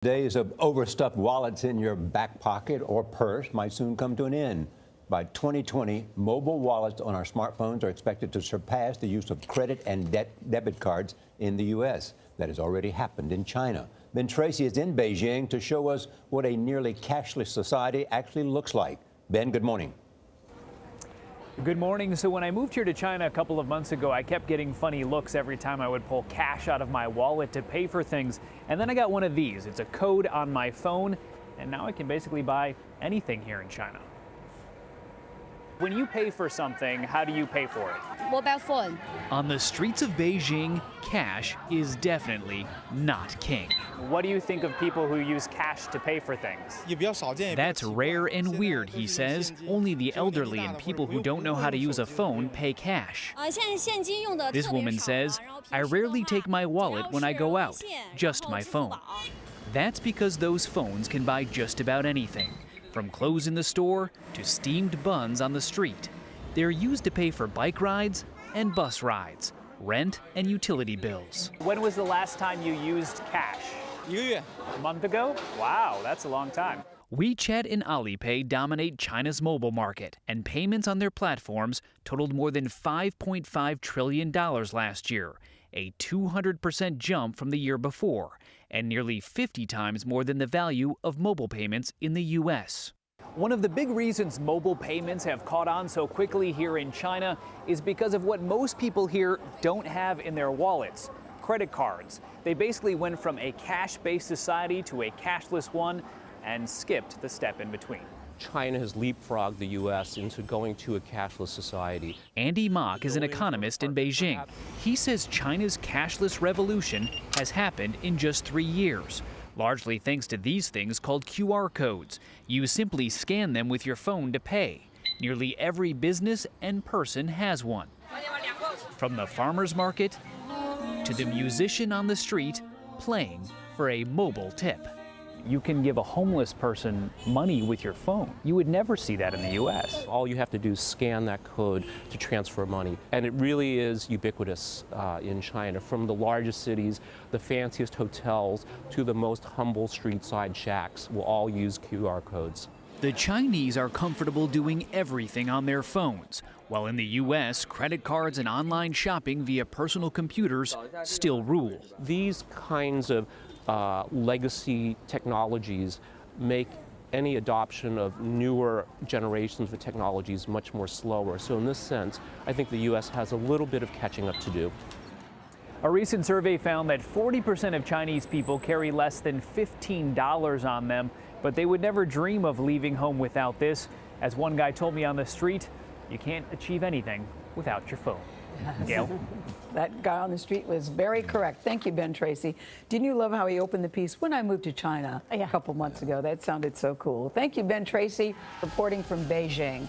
Days of overstuffed wallets in your back pocket or purse might soon come to an end. By 2020, mobile wallets on our smartphones are expected to surpass the use of credit and debit cards in the U.S. That has already happened in China. Ben Tracy is in Beijing to show us what a nearly cashless society actually looks like. Ben, good morning. Good morning. So when I moved here to China a couple of months ago, I kept getting funny looks every time I would pull cash out of my wallet to pay for things. And then I got one of these. It's a code on my phone, and now I can basically buy anything here in China. When you pay for something, how do you pay for it? Mobile phone. On the streets of Beijing, cash is definitely not king. What do you think of people who use cash to pay for things? That's rare and weird, he says. Only the elderly and people who don't know how to use a phone pay cash. This woman says, I rarely take my wallet when I go out, just my phone. That's because those phones can buy just about anything, from clothes in the store to steamed buns on the street. They're used to pay for bike rides and bus rides, rent and utility bills. When was the last time you used cash? A month ago? Wow, that's a long time. WeChat and Alipay dominate China's mobile market, and payments on their platforms totaled more than $5.5 trillion last year, a 200% jump from the year before, and nearly 50 times more than the value of mobile payments in the U.S. One of the big reasons mobile payments have caught on so quickly here in China is because of what most people here don't have in their wallets: credit cards. They basically went from a cash-based society to a cashless one and skipped the step in between. China has leapfrogged the U.S. into going to a cashless society. Andy Mock is an economist in Beijing. He says China's cashless revolution has happened in just 3 years, largely thanks to these things called QR codes. You simply scan them with your phone to pay. Nearly every business and person has one. From the farmer's market to the musician on the street playing for a mobile tip. You can give a homeless person money with your phone. You would never see that in the U.S. All you have to do is scan that code to transfer money. And it really is ubiquitous in China, from the largest cities, the fanciest hotels, to the most humble street-side shacks will all use QR codes. The Chinese are comfortable doing everything on their phones, while in the U.S., credit cards and online shopping via personal computers still rule. These kinds of legacy technologies make any adoption of newer generations of technologies much more slower. So in this sense, I think the U.S. has a little bit of catching up to do. A recent survey found that 40% of Chinese people carry less than $15 on them, but they would never dream of leaving home without this. As one guy told me on the street, you can't achieve anything without your phone. Gail? That guy on the street was very correct. Thank you, Ben Tracy. Didn't you love how he opened the piece? When I moved to China a couple months ago, that sounded so cool. Thank you, Ben Tracy, reporting from Beijing.